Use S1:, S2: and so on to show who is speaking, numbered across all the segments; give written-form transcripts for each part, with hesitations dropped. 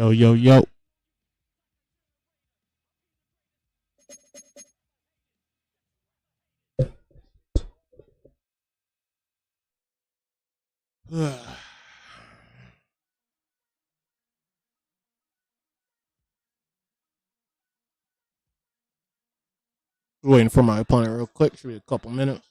S1: Yo, yo, yo. Waiting for my opponent real quick. Should be a couple minutes.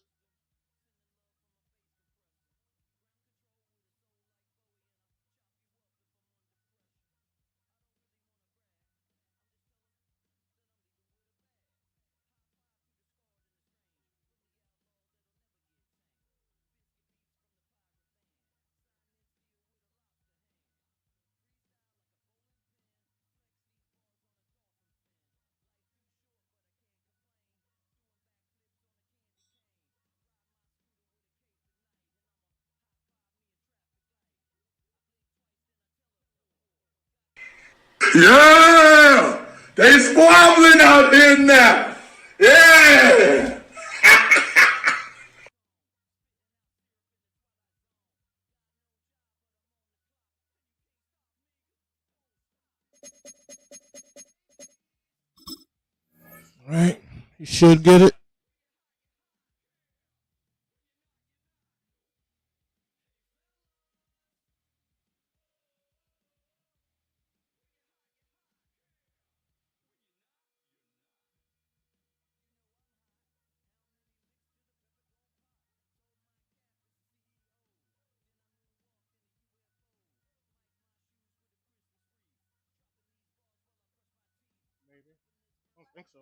S2: Yeah! They squabbling out there now. Yeah!
S1: All right. You should get it. Maybe. I don't think so.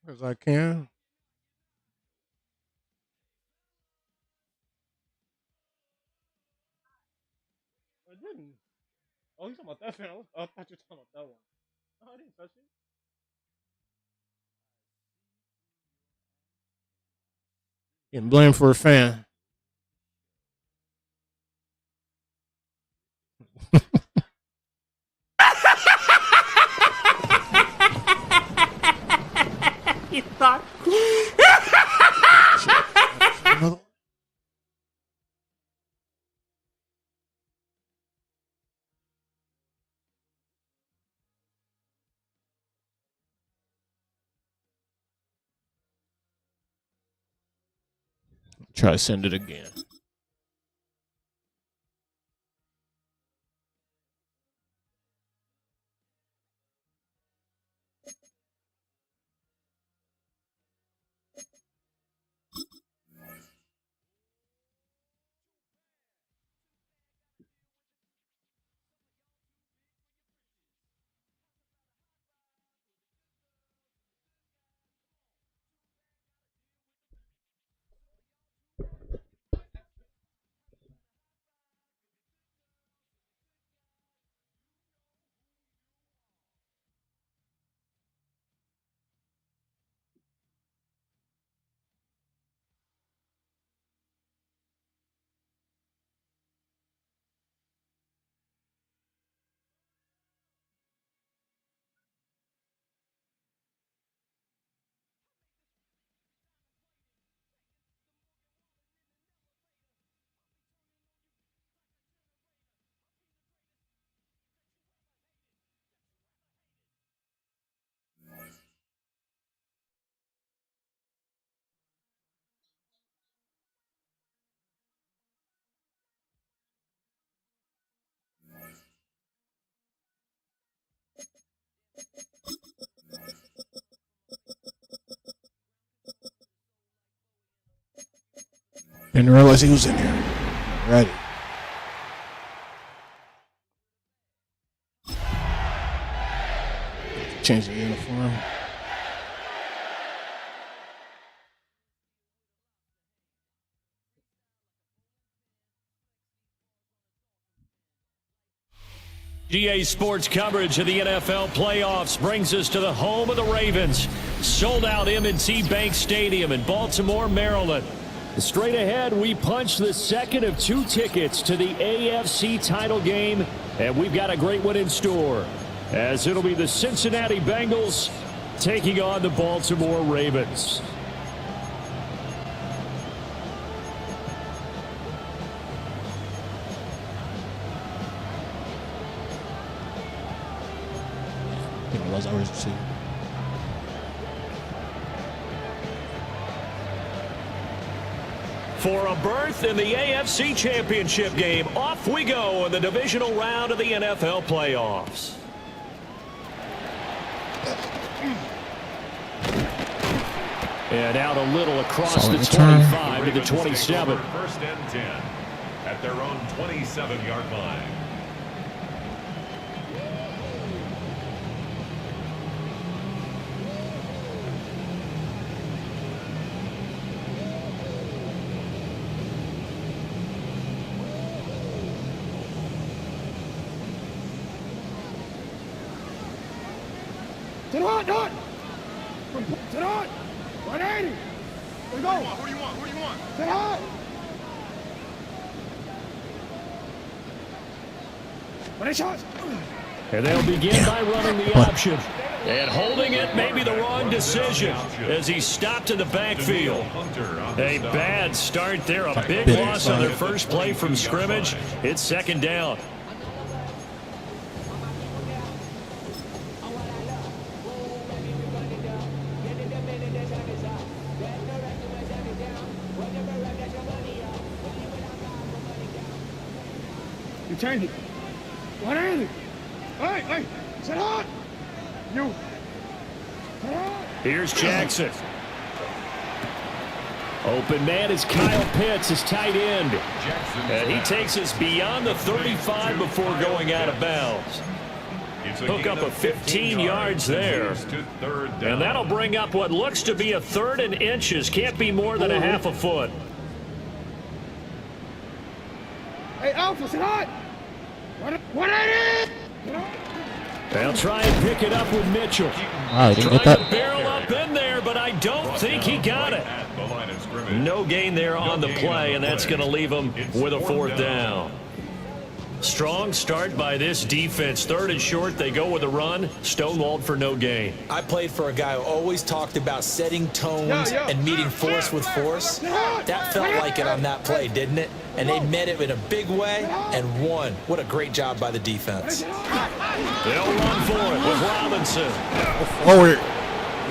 S1: As I can. I didn't. Oh, you talking about that fan? I thought you were talking about that one. No, I didn't touch it. Getting blamed for a fan.
S3: You thought?
S1: Another Try to send it again. Didn't realize he was in here. Ready. Change the uniform.
S3: GA Sports coverage of the NFL playoffs brings us to the home of the Ravens. Sold out M&T Bank Stadium in Baltimore, Maryland. Straight ahead, we punch the second of 2 tickets to the AFC title game, and we've got a great one in store, as it'll be the Cincinnati Bengals taking on the Baltimore Ravens. For a berth in the AFC Championship game, off we go in the divisional round of the NFL playoffs. And out a little across the 25 to the 27.
S4: First and 10 at their own 27-yard line.
S1: To the hot, dot! To the hot! 180! Let's go! Who do you want? To the hot! What shots?
S3: And they'll begin by running the option. And holding it may be the wrong decision as he stopped in the backfield. A bad start there. A big loss on their first play from scrimmage. It's second down.
S1: You change it. 180. Hey, sit on. You.
S3: Here's Jackson. Open man is Kyle Pitts, his tight end. And he takes us beyond the 35 before going out of bounds. Hook up a 15 yards there. And that'll bring up what looks to be a 3rd and inches. Can't be more than a half a foot.
S1: Hey, Alpha, sit on. 180.
S3: They'll try and pick it up with Mitchell.
S5: Wow, he didn't get
S3: Trying
S5: that.
S3: to barrel up in there, but I don't think he got it. No gain there on the play, and that's going to leave him with a 4th down. Strong start by this defense. 3rd and short, they go with a run. Stonewalled for no gain.
S6: I played for a guy who always talked about setting tones and meeting force with force. That felt like it on that play, didn't it? And they met it in a big way and won. What a great job by the defense.
S3: They'll run for it with Robinson.
S5: Forward.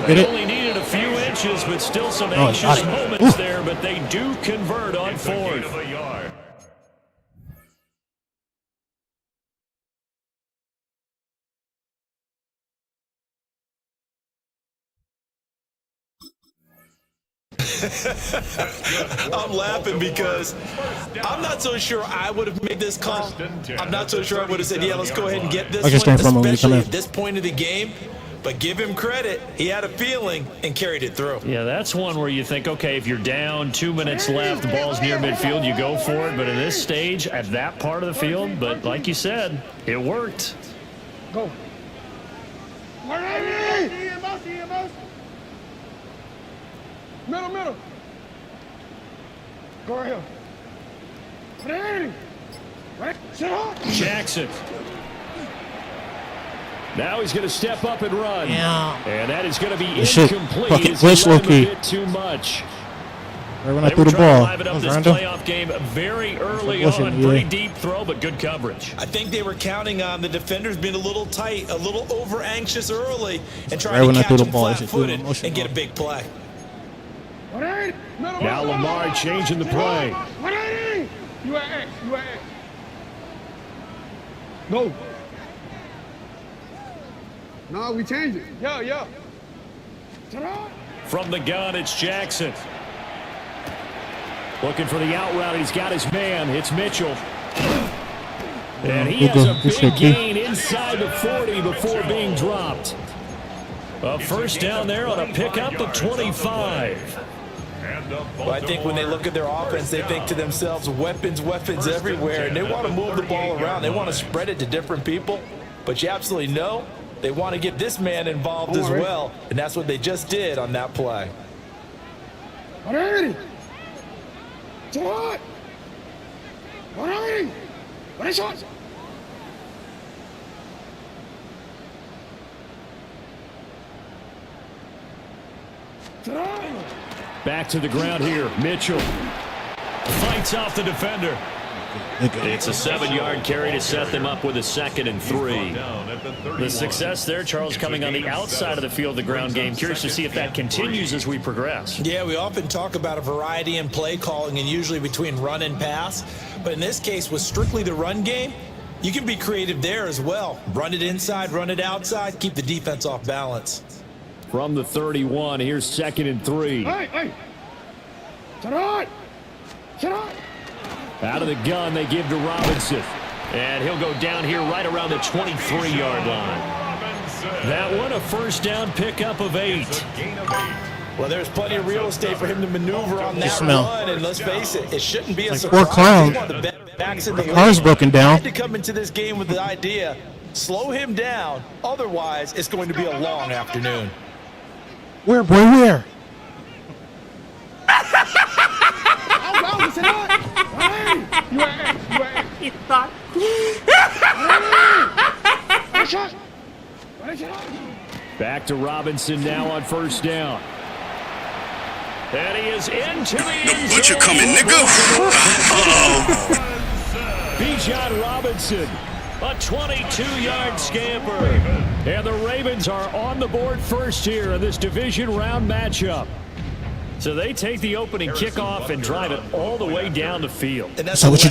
S3: They only needed a few inches, but still some anxious moments there, but they do convert on 4th.
S6: I'm laughing because I'm not so sure I would have made this call. I'm not so sure I would have said, yeah, let's go ahead and get this one, especially at this point of the game. But give him credit. He had a feeling and carried it through.
S3: Yeah, that's one where you think, okay, if you're down, 2 minutes left, the ball's near midfield, you go for it. But in this stage, at that part of the field, but like you said, it worked.
S1: Go. 180. Middle. Go right here. 180. Right. Sit on.
S3: Jackson. Now he's going to step up and run.
S5: Yeah.
S3: And that is going to be
S5: incomplete. Fucking
S3: glitch,
S5: low-key.
S3: A bit too much.
S5: Right when I threw the ball.
S3: They were trying to liven up this playoff game very early on. Pretty deep throw, but good coverage.
S6: I think they were counting on the defenders being a little tight, a little over-anxious early, and trying to catch them flat-footed and get a big play.
S3: Now Lamar changing the play.
S1: 180. You at X. Go. No, we changed it. Yeah.
S3: From the gun, it's Jackson. Looking for the out route. He's got his man. It's Mitchell. And he has a big gain inside the 40 before being dropped. A first down there on a pickup of 25.
S6: But I think when they look at their offense, they think to themselves, weapons everywhere, and they want to move the ball around. They want to spread it to different people, but you absolutely know they want to get this man involved as well, and that's what they just did on that play.
S1: 180. Too hot. 180. 180 shots.
S3: Back to the ground here. Mitchell fights off the defender. It's a 7-yard carry to set them up with a 2nd and 3. The success there, Charles, coming on the outside of the field, the ground game. Curious to see if that continues as we progress.
S6: Yeah, we often talk about a variety in play calling and usually between run and pass. But in this case, with strictly the run game, you can be creative there as well. Run it inside, run it outside, keep the defense off balance.
S3: From the 31, here's 2nd and 3.
S1: Hey. Sit on.
S3: Out of the gun, they give to Robinson. And he'll go down here right around the 23-yard line. That one, a first down pickup of 8.
S6: Well, there's plenty of real estate for him to maneuver on that run, and let's face it, it shouldn't be a surprise.
S5: Poor clown.
S6: The
S5: car's broken down.
S6: Had to come into this game with the idea, slow him down, otherwise it's going to be a long afternoon.
S5: Where, boy, where?
S7: You thought?
S3: Back to Robinson now on first down. And he is into the end zone.
S2: Butcher coming, nigga.
S3: Bijan Robinson, a 22-yard scamper. And the Ravens are on the board first here in this division round matchup. So they take the opening kickoff and drive it all the way down the field.
S6: And that's
S5: what you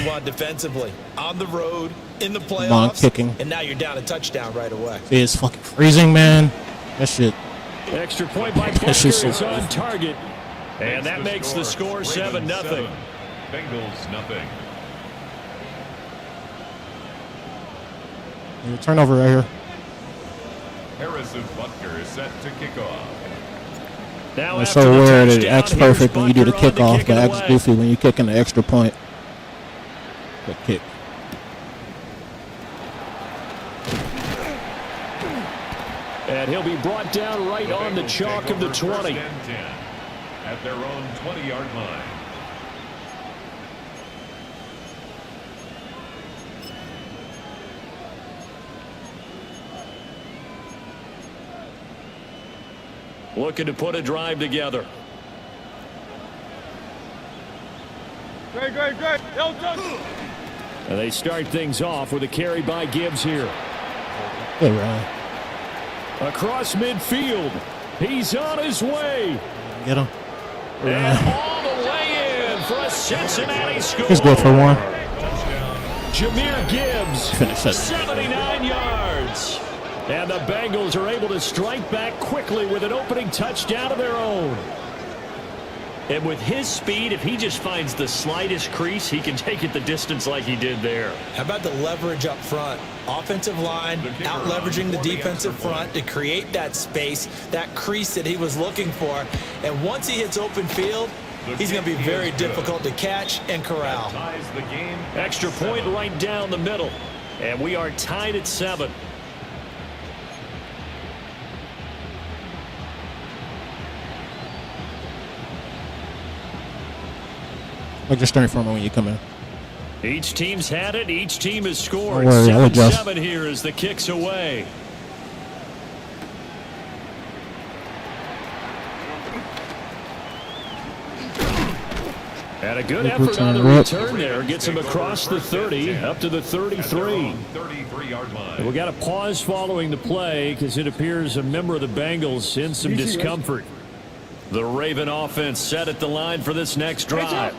S6: you want defensively. On the road, in the playoffs,
S5: Long kicking.
S6: and now you're down a touchdown right away.
S5: It's fucking freezing, man. That shit.
S3: Extra point by Butker is on target. And that makes the score 7-0.
S4: Bengals nothing.
S5: Turnover right here.
S4: Harrison Butker is set to kick off.
S3: Now
S5: It's so weird. It acts perfect when you do the kickoff, but acts goofy when you kick in the extra point. Good kick.
S3: And he'll be brought down right on the chalk of the 20.
S4: At their own 20-yard line.
S3: Looking to put a drive together.
S1: Great.
S3: And they start things off with a carry by Gibbs here.
S5: Hey, Ryan.
S3: Across midfield. He's on his way.
S5: Get him.
S3: And all the way in for a Cincinnati score.
S5: He's good for one.
S3: Jameer Gibbs,
S5: Finish it.
S3: 79 yards. And the Bengals are able to strike back quickly with an opening touchdown of their own. And with his speed, if he just finds the slightest crease, he can take it the distance like he did there.
S6: How about the leverage up front? Offensive line out leveraging the defensive front to create that space, that crease that he was looking for. And once he hits open field, he's going to be very difficult to catch and corral.
S3: Extra point right down the middle. And we are tied at 7.
S5: Like just turn for me when you come in.
S3: Each team's had it. Each team has scored.
S5: Don't worry, I'll adjust.
S3: 7-7 here as the kick's away. And a good effort on the return there. Gets him across the 30, up to the 33. And we got a pause following the play because it appears a member of the Bengals in some discomfort. The Raven offense set at the line for this next drive.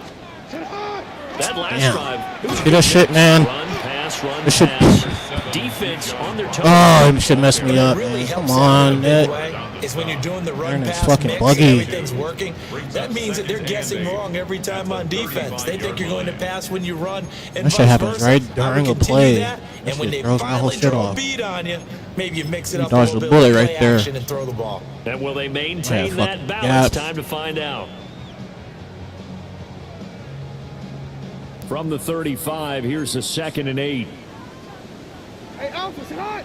S3: That last drive.
S5: See that shit, man.
S3: Run, pass, run,
S5: This shit.
S3: pass. Defense on their toes.
S5: Oh, this shit messed me up, man. Come on, Ned.
S6: Is when you're doing the run
S5: It's
S6: pass
S5: fucking
S6: mix
S5: buggy.
S6: and everything's working. That means that they're guessing wrong every time on defense. They think you're going to pass when you run, and
S5: That shit
S6: vice
S5: happens
S6: versa.
S5: right
S6: I would
S5: during a
S6: continue
S5: play.
S6: that,
S5: That
S6: and when
S5: shit
S6: they
S5: throws my whole
S6: finally
S5: shit
S6: throw a
S5: off.
S6: beat on you, maybe you mix it
S5: You
S6: up a
S5: dodged
S6: little
S5: the
S6: bit
S5: bullet
S6: with
S5: right
S6: play
S5: there.
S6: action and throw the ball.
S3: And will they maintain
S5: Yeah,
S3: that
S5: fucking
S3: balance?
S5: gaps.
S3: Time to find out. From the 35, here's a 2nd and 8.
S1: Hey, Alpha, sit hot.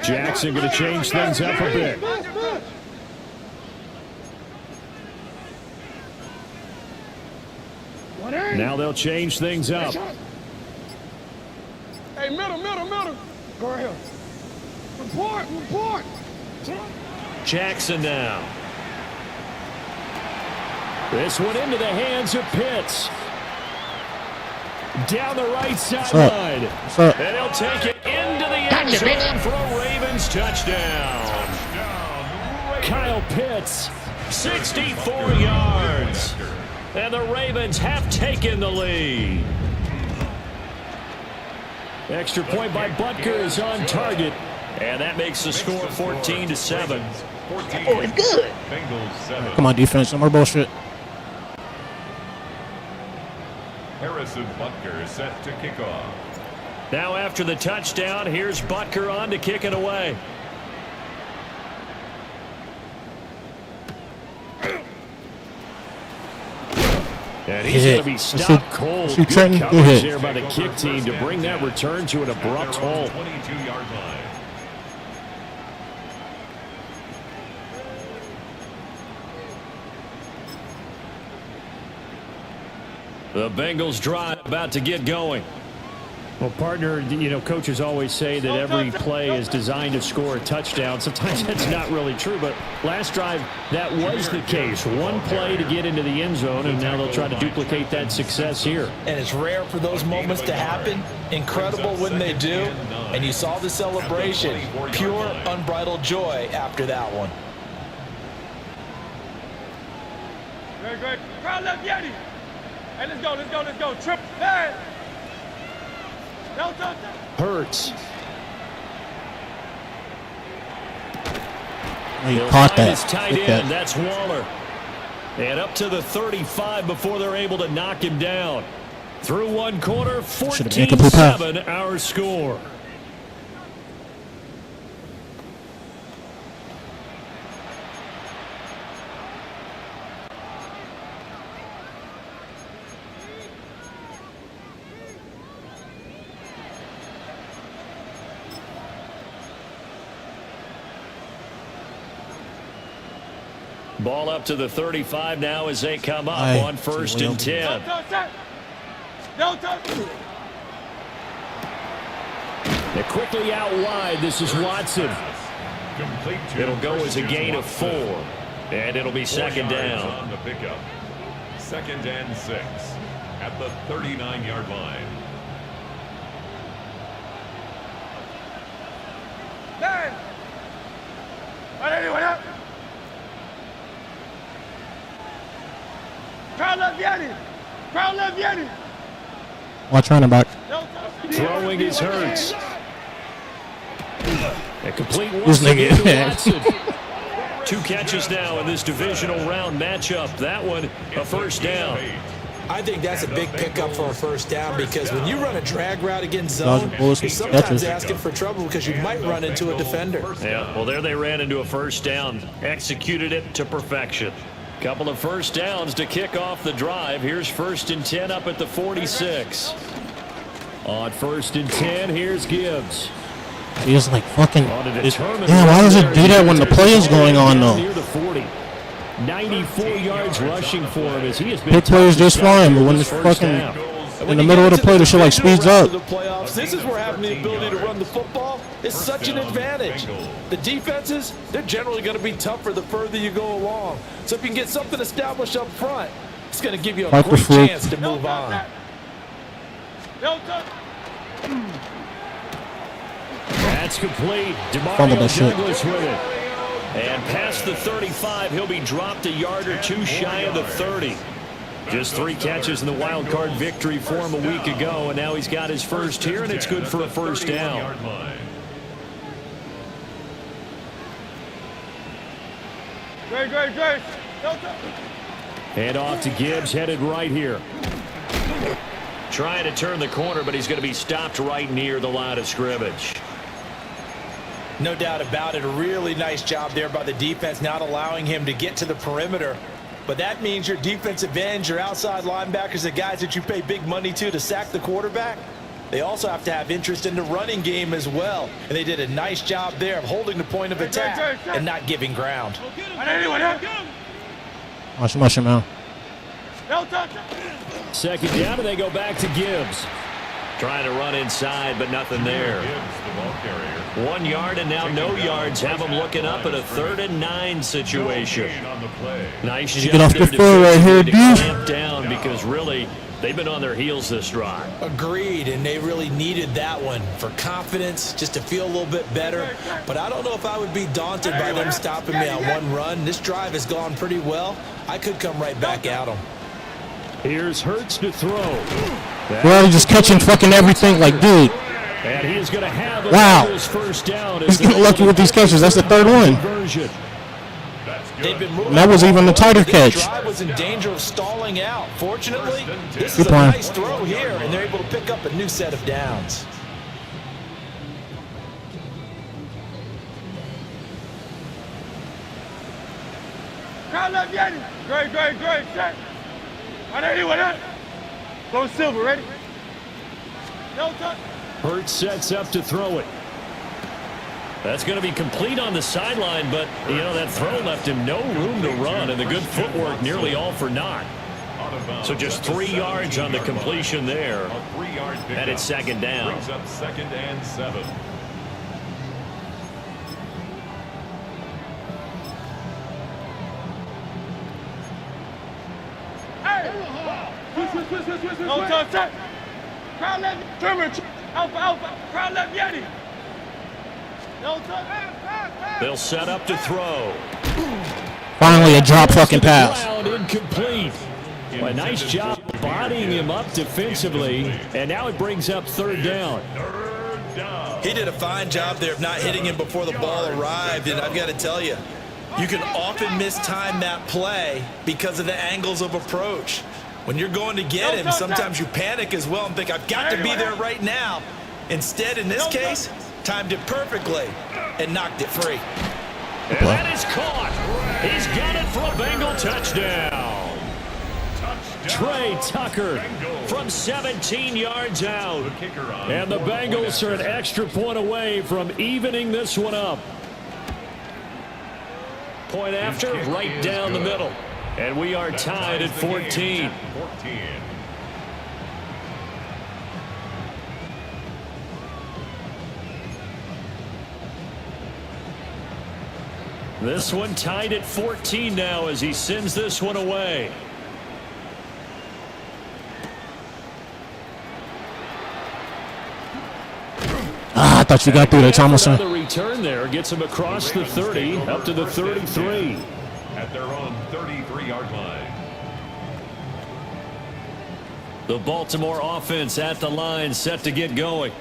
S3: Jackson going to change things up a bit. Now they'll change things up.
S1: Hey, middle. Go right here. Report.
S3: Jackson now. This one into the hands of Pitts. Down the right sideline. And he'll take it into the end zone for a Ravens touchdown. Kyle Pitts, 64 yards. And the Ravens have taken the lead. Extra point by Butker is on target. And that makes the score 14-7.
S5: Oh, it's good. Come on, defense. No more bullshit.
S4: Harrison Butker set to kick off.
S3: Now after the touchdown, here's Butker on to kick it away. And he's going to be stopped cold. Good coverage there by the kick team to bring that return to an abrupt halt.
S4: 22-yard line.
S3: The Bengals drive about to get going. Well, partner, you know, coaches always say that every play is designed to score a touchdown. Sometimes that's not really true, but last drive, that was the case. One play to get into the end zone, and now they'll try to duplicate that success here.
S6: And it's rare for those moments to happen. Incredible when they do. And you saw the celebration. Pure, unbridled joy after that one.
S1: Great. Crowd left Yeti. Hey, let's go. Trip. Hey.
S3: Hurts.
S5: Oh, you caught that.
S3: His tight end. That's Waller. And up to the 35 before they're able to knock him down. Through one quarter, 14-7 our score. Ball up to the 35 now as they come up on 1st and 10. They're quickly out wide. This is Watson. It'll go as a gain of 4. And it'll be 2nd down.
S4: On the pickup. 2nd and 6 at the 39-yard line.
S1: What up? Crowd left Yeti.
S5: Watch running back.
S3: Throwing his Hurts. A complete one.
S5: Watson.
S3: 2 catches now in this divisional round matchup. That one, a 1st down.
S6: I think that's a big pickup for a 1st down because when you run a drag route against zone, you're sometimes asking for trouble because you might run into a defender.
S3: Yeah, well, there they ran into a 1st down. Executed it to perfection. Couple of 1st downs to kick off the drive. Here's 1st and 10 up at the 46. On 1st and 10, here's Gibbs.
S5: He's like fucking. Yeah, why does it do that when the play is going on though?
S3: Near the 40. 94 yards rushing for him as he has been.
S5: Big players just fine, but when it's fucking in the middle of the play, the shit like speeds up.
S6: This is where having the ability to run the football is such an advantage. The defenses, they're generally going to be tougher the further you go along. So if you can get something established up front, it's going to give you a great chance to move on.
S3: That's complete. DeMario Douglas with it. And past the 35, he'll be dropped a yard or 2 shy of the 30. Just 3 catches in the wild card victory for him a week ago, and now he's got his 1st here, and it's good for a 1st down.
S1: Great.
S3: Hand off to Gibbs, headed right here. Trying to turn the corner, but he's going to be stopped right near the line of scrimmage.
S6: No doubt about it. A really nice job there by the defense, not allowing him to get to the perimeter. But that means your defensive ends, your outside linebackers, the guys that you pay big money to sack the quarterback, they also have to have interest in the running game as well. And they did a nice job there of holding the point of attack and not giving ground.
S5: Watch him out.
S3: Second down, and they go back to Gibbs. Trying to run inside, but nothing there. 1 yard, and now no yards. Have them looking up at a 3rd and 9 situation. Nice job.
S5: Get off the floor right here, dude.
S3: Clamp down because really they've been on their heels this drive.
S6: Agreed, and they really needed that one for confidence, just to feel a little bit better. But I don't know if I would be daunted by them stopping me on one run. This drive has gone pretty well. I could come right back at them.
S3: Here's Hurts to throw.
S5: Bro, he's just catching fucking everything like, dude.
S3: And he is going to have a first down.
S5: He's getting lucky with these catches. That's the 3rd one.
S6: They've been moving.
S5: And that was even the tighter catch.
S6: The drive was in danger of stalling out. Fortunately, this is a nice throw here, and they're able to pick up a new set of downs.
S1: Great. Set. Go Silver, ready? No touch.
S3: Hurts sets up to throw it. That's going to be complete on the sideline, but, you know, that throw left him no room to run, and the good footwork nearly all for naught. So just 3 yards on the completion there. And it's 2nd down.
S4: Brings up 2nd and 7.
S1: No touch. Crowd left. Turner. Alpha. Crowd left Yeti. No touch.
S3: They'll set up to throw.
S5: Finally, a drop fucking pass.
S3: Incomplete. A nice job bodying him up defensively, and now it brings up 3rd down.
S6: He did a fine job there of not hitting him before the ball arrived, and I've got to tell you, you can often mistime that play because of the angles of approach. When you're going to get him, sometimes you panic as well and think, I've got to be there right now. Instead, in this case, timed it perfectly and knocked it free.
S3: And that is caught. He's got it for a Bengal touchdown. Trey Tucker from 17 yards out. And the Bengals are an extra point away from evening this one up. Point after, right down the middle. And we are tied at 14. This one tied at 14 now as he sends this one away.
S5: I thought you got through there, Thomason.
S3: The return there gets him across the 30 up to the 33.
S4: At their own 33-yard line.
S3: The Baltimore offense at the line, set to get going.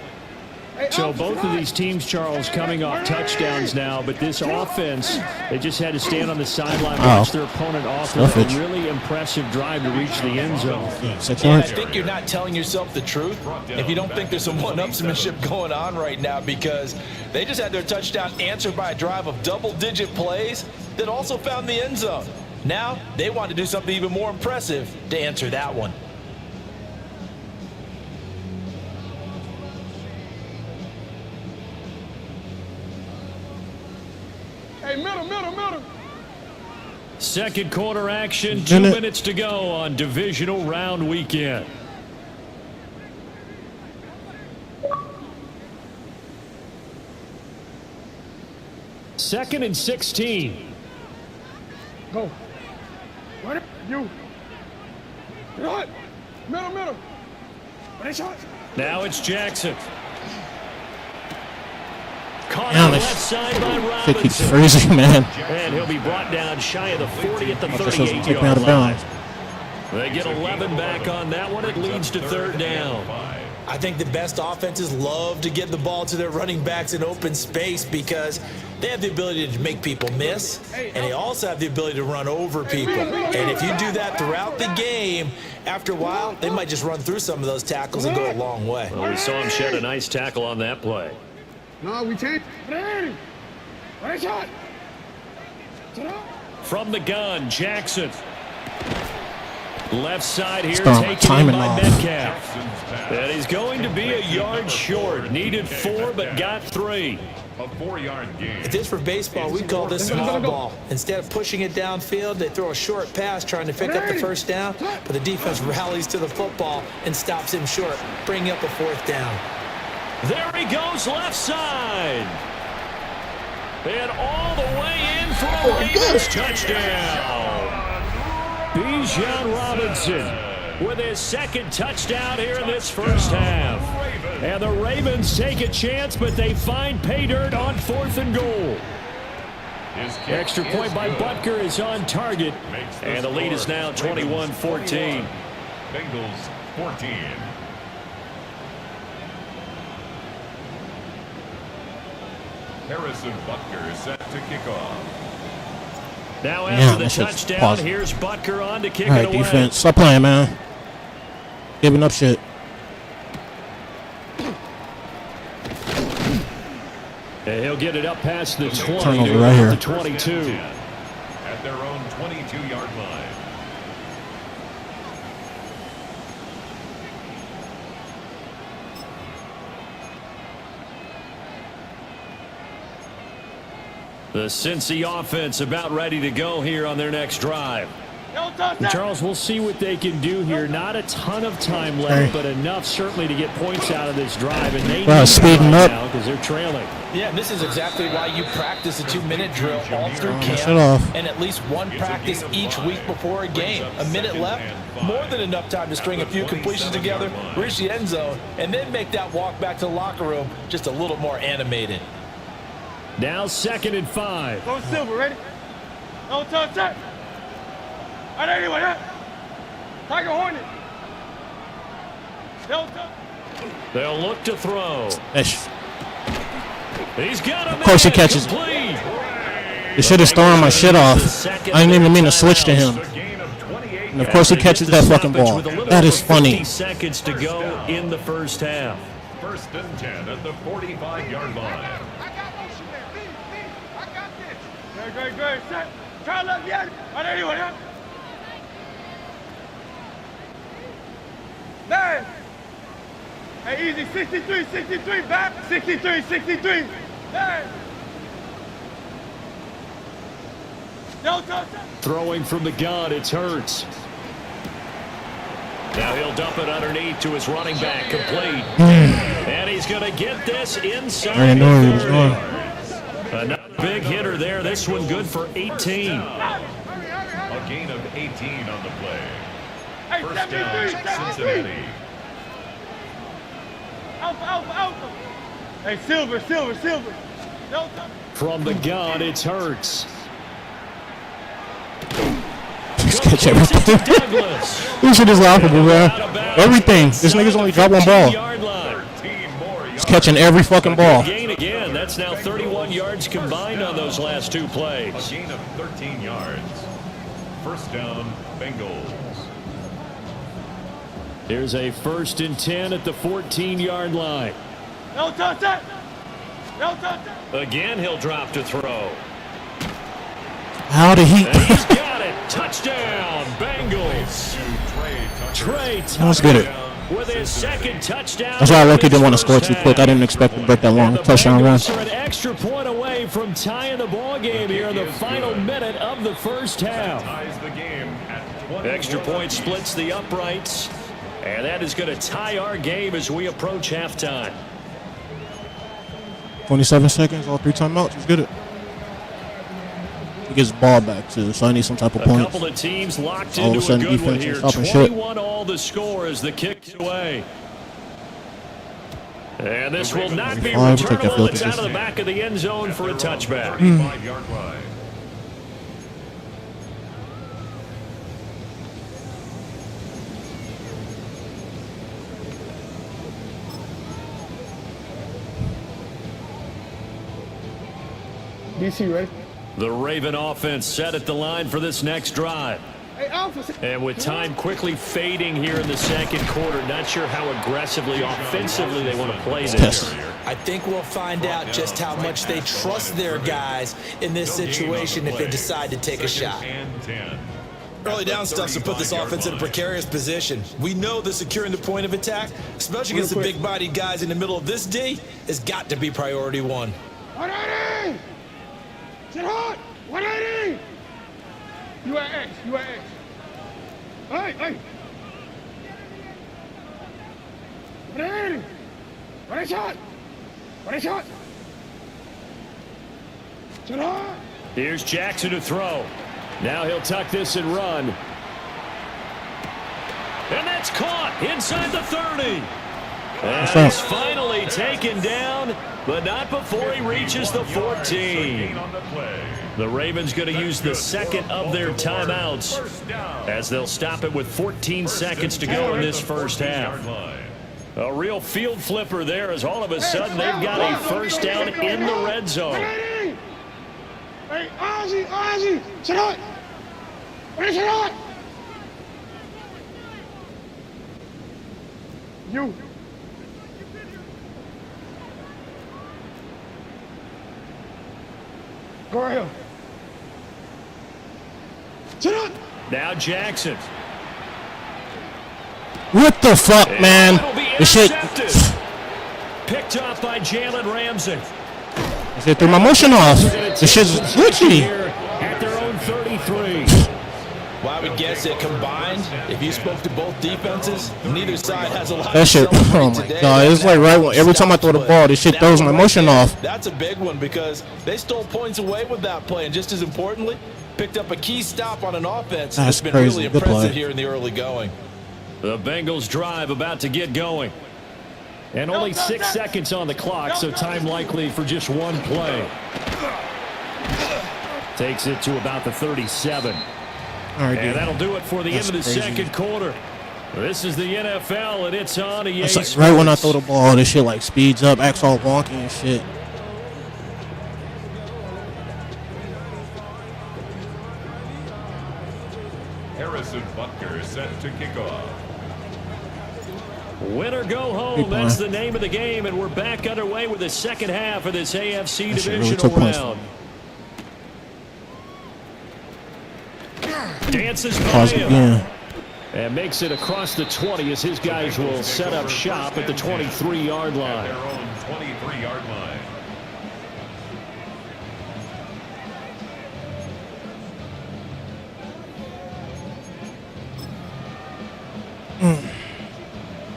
S3: So both of these teams, Charles, coming off touchdowns now, but this offense, they just had to stand on the sideline, watch their opponent off a really impressive drive to reach the end zone.
S6: I think you're not telling yourself the truth if you don't think there's some one-upsmanship going on right now, because they just had their touchdown answered by a drive of double-digit plays that also found the end zone. Now they want to do something even more impressive to answer that one.
S1: Hey, middle.
S3: Second quarter action, 2 minutes to go on divisional round weekend. Second and 16.
S1: Go. What? You. Right. Middle.
S3: Now it's Jackson. Caught on the left side by Robinson.
S5: I think he's freezing, man.
S3: And he'll be brought down shy of the 40 at the 38-yard line. They get 11 back on that one. It leads to 3rd down.
S6: I think the best offenses love to get the ball to their running backs in open space because they have the ability to make people miss, and they also have the ability to run over people. And if you do that throughout the game, after a while, they might just run through some of those tackles and go a long way.
S3: Well, we saw him shed a nice tackle on that play.
S1: No, we changed. Right shot.
S3: From the gun, Jackson. Left side here,
S5: Start
S3: taken in
S5: timing
S3: by
S5: off.
S3: Metcalf. And he's going to be a yard short. Needed 4, but got 3.
S4: A 4-yard gain.
S6: If this were baseball, we'd call this small ball. Instead of pushing it downfield, they throw a short pass trying to pick up the first down, but the defense rallies to the football and stops him short, bringing up a 4th down.
S3: There he goes left side. And all the way in for a Ravens touchdown. Bijan Robinson with his 2nd touchdown here in this first half. And the Ravens take a chance, but they find pay dirt on 4th and goal. Extra point by Butker is on target. And the lead is now 21-14.
S4: Bengals 14. Harrison Butker set to kick off.
S3: Now after the touchdown, here's Butker on to kick it away.
S5: All right, defense. Stop playing, man. Giving up shit.
S3: And he'll get it up past the 20
S5: Turnover right here.
S3: The 22.
S4: At their own 22-yard line.
S3: The Cincy offense about ready to go here on their next drive. And Charles, we'll see what they can do here. Not a ton of time left, but enough certainly to get points out of this drive. And they need
S5: speeding up
S3: now because they're trailing.
S6: Yeah, and this is exactly why you practice a 2-minute drill all through camp and at least one practice each week before a game. A minute left, more than enough time to string a few completions together, reach the end zone, and then make that walk back to the locker room just a little more animated.
S3: Now 2nd and 5.
S1: Go Silver, ready? No touch that. All right, anyway, Tiger Hornet.
S3: They'll look to throw. He's got him.
S5: Of course he catches. You should have thrown my shit off. I didn't even mean to switch to him. And of course he catches that fucking ball. That is funny.
S3: 50 seconds to go in the first half.
S4: 1st and 10 at the 45-yard line.
S1: Great. Set. Try left, yeah. All right, anyway, Man. Hey, easy. 63, back. 63. Man. No touch.
S3: Throwing from the gun, it's Hurts. Now he'll dump it underneath to his running back, complete. And he's going to get this inside.
S5: I didn't know he was going.
S4: Another
S3: Big hitter there. This one good for 18.
S4: A gain of 18 on the play. First down, Cincinnati.
S1: Alpha. Hey, Silver.
S3: From the gun, it's Hurts.
S5: Just catch everything. This shit is laughable, man. Everything. This nigga's only dropped one ball. He's catching every fucking ball.
S3: Gain again. That's now 31 yards combined on those last 2 plays.
S4: A gain of 13 yards. First down, Bengals.
S3: Here's a 1st and 10 at the 14-yard line.
S1: No touch that.
S3: Again, he'll drop to throw.
S5: How did he?
S3: And he's got it. Touchdown, Bengals. Trey
S5: Let's get it.
S3: with his 2nd touchdown.
S5: That's why Loki didn't want to score too quick. I didn't expect to break that long touchdown run.
S3: Bengals are an extra point away from tying the ball game here in the final minute of the first half. Extra point splits the uprights, and that is going to tie our game as we approach halftime.
S5: 27 seconds, all 3 timeouts. Let's get it. He gets the ball back too, so I need some type of points.
S3: A couple of teams locked
S5: All of a
S3: into a
S5: sudden,
S3: good one
S5: defense
S3: here.
S5: is stopping shit.
S3: 21 all the score as the kick's away. And this will not be returnable. It's out of the back of the end zone for a touchback.
S4: 45-yard line.
S1: DC, ready?
S3: The Raven offense set at the line for this next drive.
S1: Hey, Alpha.
S3: And with time quickly fading here in the 2nd quarter, not sure how aggressively, offensively they want to play this.
S6: I think we'll find out just how much they trust their guys in this situation if they decide to take a shot. Early down stuff to put this offense in a precarious position. We know that securing the point of attack, especially against the big-bodied guys in the middle of this D, has got to be priority one.
S1: 180! Sit hard! 180! You at X. Hey! 180! 180 shot! 180 shot! Sit hard!
S3: Here's Jackson to throw. Now he'll tuck this and run. And that's caught inside the 30. And he's finally taken down, but not before he reaches the 14. The Ravens going to use the second of their timeouts as they'll stop it with 14 seconds to go in this first half. A real field flipper there as all of a sudden they've got a first down in the red zone.
S1: Hey, Ozzy, sit down. Sit down. You. Go right here. Sit down.
S3: Now Jackson.
S5: What the fuck, man? This shit.
S3: Picked off by Jalen Ramsey.
S5: I said, threw my motion off. This shit's glitchy.
S3: At their own 33.
S6: Well, I would guess that combined, if you spoke to both defenses, neither side has a lot
S5: that shit, oh my god, it's like right when every time I throw the ball, this shit throws my motion off.
S6: That's a big one because they stole points away with that play, and just as importantly, picked up a key stop on an offense that's been
S5: crazy.
S6: really impressive here in the early going.
S3: The Bengals drive about to get going. And only 6 seconds on the clock, so time likely for just one play. Takes it to about the 37.
S5: Right,
S3: and that'll do it for the end of the second quarter. This is the NFL, and it's on EA
S5: It's
S3: Sports.
S5: like right when I throw the ball, this shit like speeds up, acts all wonky and shit.
S4: Harrison Butker set to kick off.
S3: Win or go home, that's the name of the game, and we're back underway with the second half of this AFC Divisional round. Dances by him and makes it across the 20 as his guys will set up shop at the 23-yard line.
S4: Their own 23-yard line.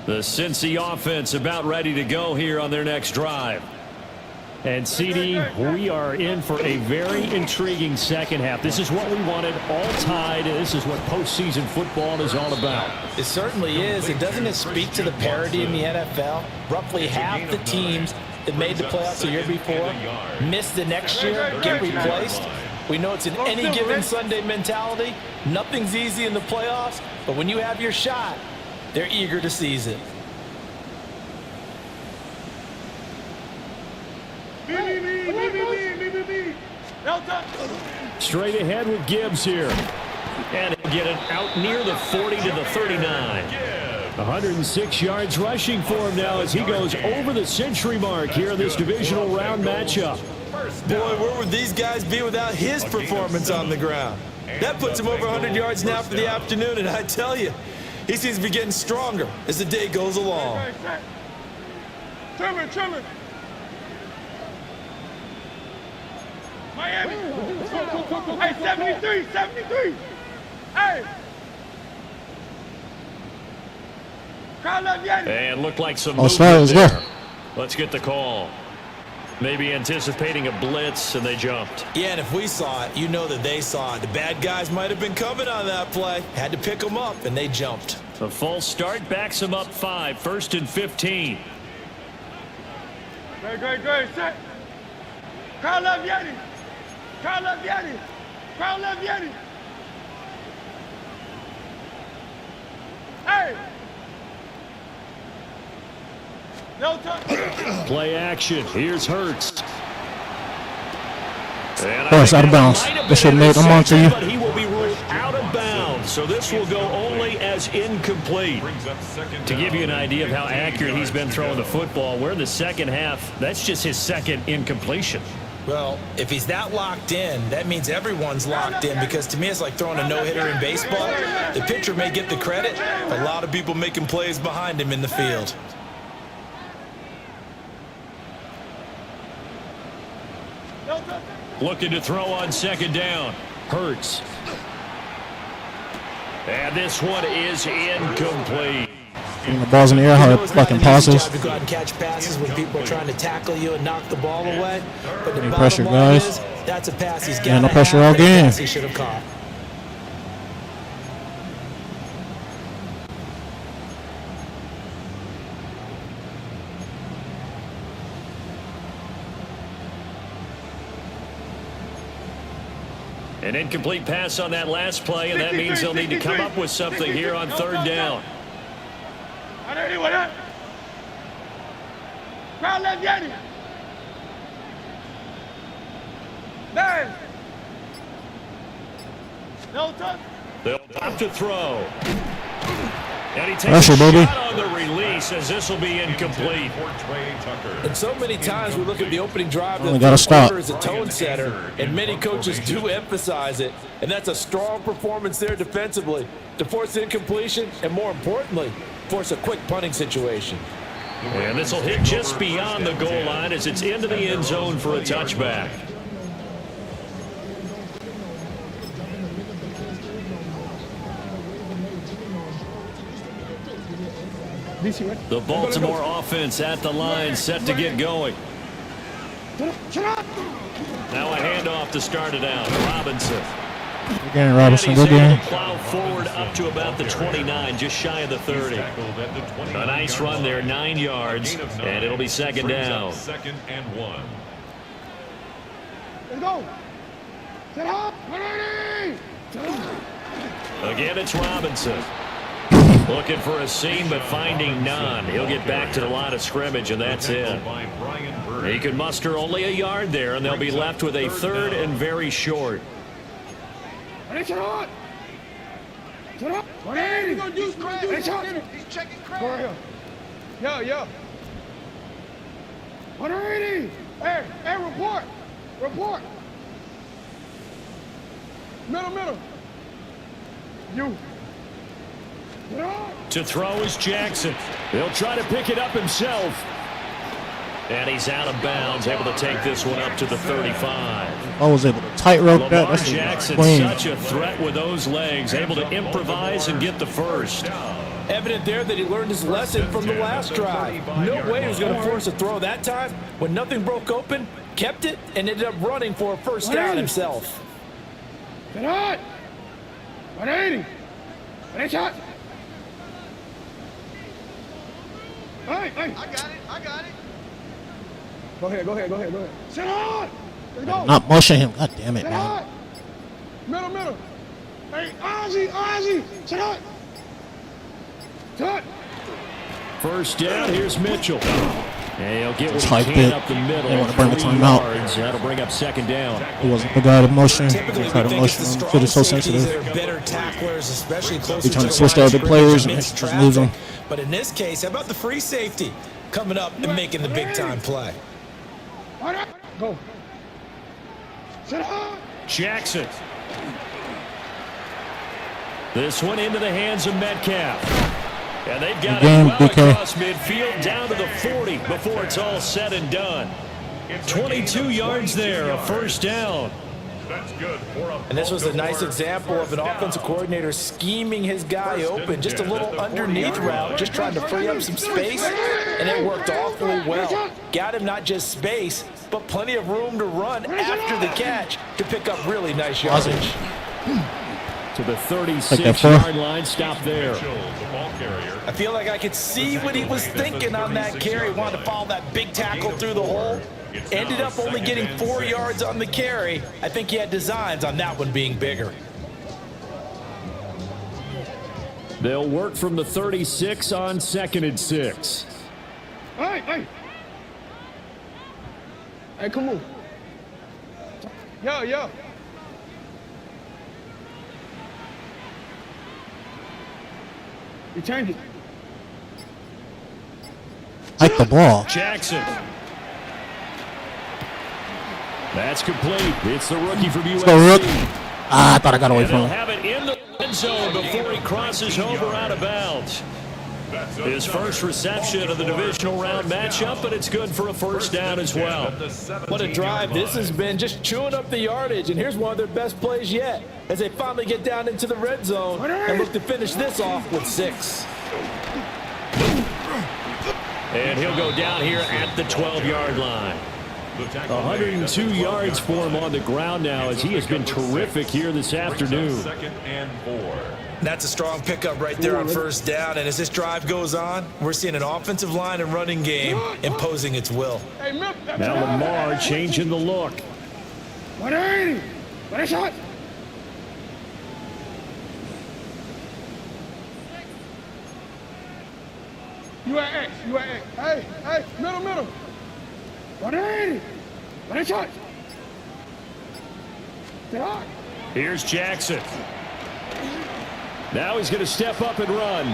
S3: The Cincy offense about ready to go here on their next drive. And CD, we are in for a very intriguing second half. This is what we wanted, all tied. This is what postseason football is all about.
S6: It certainly is. And doesn't it speak to the parity in the NFL? Roughly half the teams that made the playoffs the year before miss the next year, get replaced. We know it's an any given Sunday mentality. Nothing's easy in the playoffs, but when you have your shot, they're eager to seize it.
S3: Straight ahead with Gibbs here. And he'll get it out near the 40 to the 39. 106 yards rushing for him now as he goes over the century mark here in this divisional round matchup.
S6: Boy, where would these guys be without his performance on the ground? That puts him over 100 yards now for the afternoon, and I tell you, he seems to be getting stronger as the day goes along.
S1: Trimmer. Miami. Hey, 73. Hey. Crowd left Yanni.
S3: And looked like some movement
S5: let's
S3: there.
S5: go.
S3: Let's get the call. Maybe anticipating a blitz, and they jumped.
S6: Yeah, and if we saw it, you know that they saw it. The bad guys might have been coming on that play. Had to pick them up, and they jumped.
S3: A false start backs them up 5. 1st and 15.
S1: Great. Set. Crowd left Yanni. Hey. No touch.
S3: Play action. Here's Hurts.
S5: Oh, it's out of bounds. That shit made them onto you.
S3: But he will be ruled out of bounds, so this will go only as incomplete. To give you an idea of how accurate he's been throwing the football, we're in the second half. That's just his second incompletion.
S6: Well, if he's that locked in, that means everyone's locked in, because to me it's like throwing a no-hitter in baseball. The pitcher may get the credit, but a lot of people making plays behind him in the field.
S3: Looking to throw on second down. Hurts. And this one is incomplete.
S5: Getting the balls in the air, hard fucking passes.
S6: You go out and catch passes when people are trying to tackle you and knock the ball away. But the
S5: Any pressure,
S6: bottom line
S5: guys.
S6: is, that's a pass he's got.
S5: Yeah, no pressure all game.
S6: He should have caught.
S3: An incomplete pass on that last play, and that means they'll need to come up with something here on third down. They'll have to throw. And he takes a shot on the release, as this will be incomplete.
S6: And so many times we look at the opening drive that
S5: gotta stop.
S6: is a tone setter, and many coaches do emphasize it. And that's a strong performance there defensively to force incompletion, and more importantly, force a quick punting situation.
S3: And this will hit just beyond the goal line as it's into the end zone for a touchback. The Baltimore offense at the line, set to get going. Now a handoff to start it out. Robinson.
S5: Again, Robinson, good game.
S3: Plow forward up to about the 29, just shy of the 30. A nice run there, 9 yards, and it'll be second down.
S4: Second and 1.
S1: Let's go. Set up.
S3: Again, it's Robinson. Looking for a seam, but finding none. He'll get back to the line of scrimmage, and that's it. He can muster only a yard there, and they'll be left with a third and very short.
S1: He's checking Craig. Yo. 180. Hey, report. Middle. You.
S3: To throw is Jackson. He'll try to pick it up himself. And he's out of bounds, able to take this one up to the 35.
S5: I was able to tightrope that. That's
S3: Jackson,
S5: clean.
S3: such a threat with those legs, able to improvise and get the first.
S6: Evident there that he learned his lesson from the last drive. No way he was going to force a throw that time. When nothing broke open, kept it, and ended up running for a first down himself.
S1: Get on. 180. Ready, shot. Hey. I got it. Go ahead. Sit on. Let's go.
S5: Not motion him. God damn it,
S1: Sit
S5: man.
S1: on. Middle. Hey, Ozzy. Sit on.
S3: First down, here's Mitchell. And he'll get what
S5: Tight
S3: he can
S5: bit.
S3: up the middle.
S5: They want to bring the
S3: 3
S5: timeout.
S3: yards. That'll bring up second down.
S5: He wasn't the guy to motion. He
S6: Typically,
S5: tried to
S6: we think
S5: motion
S6: it's
S5: him.
S6: the
S5: Shit is so
S6: strong safeties
S5: sensitive.
S6: that are better tacklers, especially closer
S5: He's trying to
S6: the
S5: switch to
S6: line
S5: other
S6: of
S5: players
S6: scrimmage
S5: and
S6: amidst
S5: just lose them.
S6: traffic. But in this case, how about the free safety coming up and making the big-time play?
S1: Go. Sit on.
S3: Jackson. This one into the hands of Metcalf. And they've got it well across midfield down to the 40 before it's all said and done. 22 yards there, a first down.
S4: That's good.
S6: And this was a nice example of an offensive coordinator scheming his guy open. Just a little underneath route, just trying to free up some space, and it worked awfully well. Got him not just space, but plenty of room to run after the catch to pick up really nice yardage.
S3: To the 36-yard line, stop there.
S6: I feel like I could see what he was thinking on that carry. Wanted to follow that big tackle through the hole. Ended up only getting 4 yards on the carry. I think he had designs on that one being bigger.
S3: They'll work from the 36 on 2nd and 6.
S1: Hey, come on. Yo. You change it.
S5: Hike the ball.
S3: Jackson. That's complete. It's the rookie from USC.
S5: Let's go, Rook. I thought I got away from
S3: He'll
S5: him.
S3: have it in the end zone before he crosses over out of bounds. His first reception of the divisional round matchup, but it's good for a first down as well.
S6: What a drive this has been, just chewing up the yardage. And here's one of their best plays yet as they finally get down into the red zone and look to finish this off with 6.
S3: And he'll go down here at the 12-yard line. 102 yards for him on the ground now as he has been terrific here this afternoon.
S4: Second and 4.
S6: That's a strong pickup right there on first down. And as this drive goes on, we're seeing an offensive line and running game imposing its will.
S3: Now Lamar changing the look.
S1: 180. What a shot. You at X. You at X. Hey, middle. 180. What a shot. Get on.
S3: Here's Jackson. Now he's going to step up and run.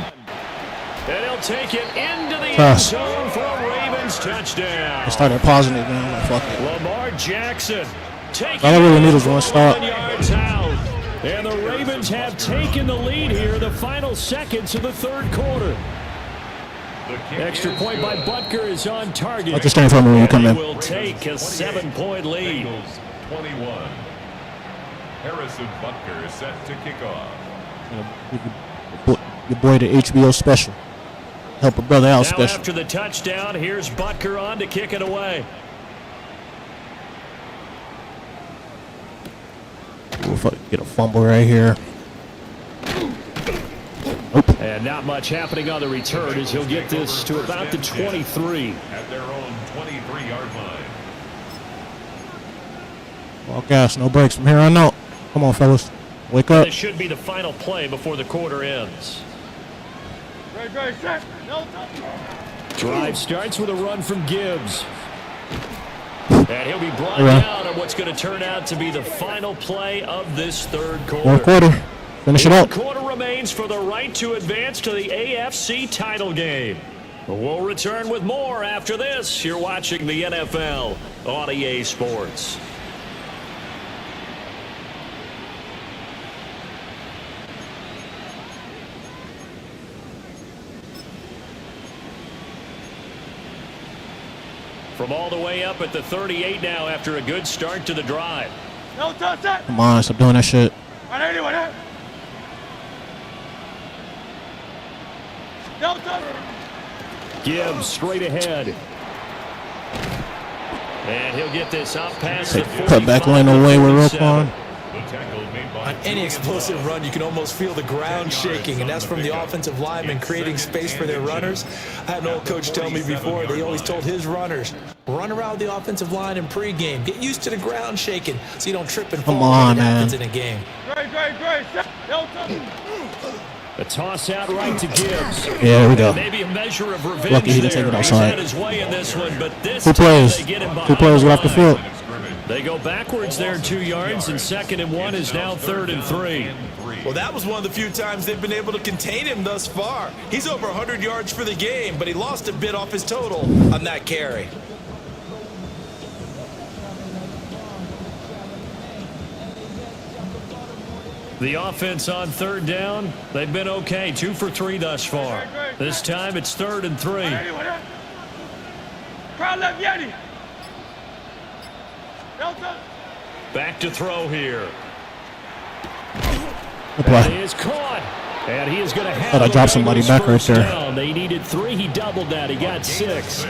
S3: And he'll take it into the end zone for a Ravens touchdown.
S5: I started pausing it, man. Like, fuck it.
S3: Lamar Jackson taking
S5: All I really need is one stop.
S3: yards out. And the Ravens have taken the lead here the final seconds of the third quarter. Extra point by Butker is on target.
S5: I'll just stand for me when you come in.
S3: Will take a 7-point lead.
S4: Bengals 21. Harrison Butker is set to kick off.
S5: Your boy, the HBO special. Help a brother out
S3: Now
S5: special.
S3: after the touchdown, here's Butker on to kick it away.
S5: Ooh, fuck, get a fumble right here. Nope.
S3: And not much happening on the return as he'll get this to about the 23.
S4: At their own 23-yard line.
S5: All gas, no breaks from here on out. Come on, fellas. Wake up.
S3: This should be the final play before the quarter ends.
S1: Great, set.
S3: Drive starts with a run from Gibbs. And he'll be brought down on what's going to turn out to be the final play of this third quarter.
S5: One quarter. Finish it up.
S3: One quarter remains for the right to advance to the AFC title game. We'll return with more after this. You're watching the NFL on EA Sports. From all the way up at the 38 now after a good start to the drive.
S1: No touch that.
S5: Come on, stop doing that shit.
S1: 180. 180. No touch.
S3: Gibbs straight ahead. And he'll get this up past the 45.
S5: Cut back lane away with Roquan.
S6: On any explosive run, you can almost feel the ground shaking, and that's from the offensive linemen creating space for their runners. I had an old coach tell me before, they always told his runners, run around the offensive line in pregame. Get used to the ground shaking so you don't trip and fall when it happens in a game.
S1: Great. No touch.
S3: A toss out right to Gibbs.
S5: Yeah, there we go.
S3: Maybe a measure of revenge.
S5: Lucky he didn't take it outside.
S3: He's had his way in this one, but this
S5: Who plays?
S3: they get him
S5: Who plays
S3: behind
S5: right off the field?
S3: They go backwards there 2 yards, and 2nd and 1 is now 3rd and 3.
S6: Well, that was one of the few times they've been able to contain him thus far. He's over 100 yards for the game, but he lost a bit off his total on that carry.
S3: The offense on 3rd down, they've been okay. 2 for 3 thus far. This time it's 3rd and 3.
S1: Crowd left Yeti. No touch.
S3: Back to throw here.
S5: Good play.
S3: He is caught. And he is going to have
S5: Thought I dropped somebody back right there.
S3: down. They needed 3. He doubled that. He got 6.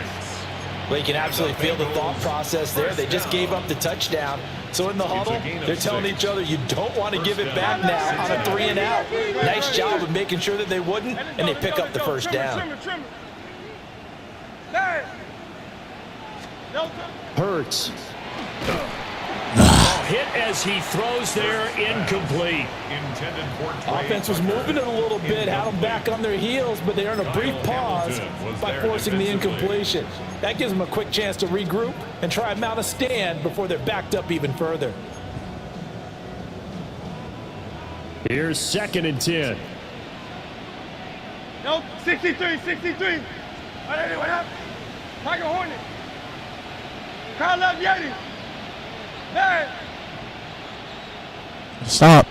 S6: Well, you can absolutely feel the thought process there. They just gave up the touchdown. So in the huddle, they're telling each other, you don't want to give it back now on a 3 and out. Nice job of making sure that they wouldn't, and they pick up the first down.
S3: Hurts. Hit as he throws there, incomplete.
S6: Offense was moving it a little bit, had them back on their heels, but they earned a brief pause by forcing the incompletion. That gives them a quick chance to regroup and try and mount a stand before they're backed up even further.
S3: Here's 2nd and 10.
S1: No, 63. What happened? Tiger Hornet. Crowd left Yeti.
S5: Stop.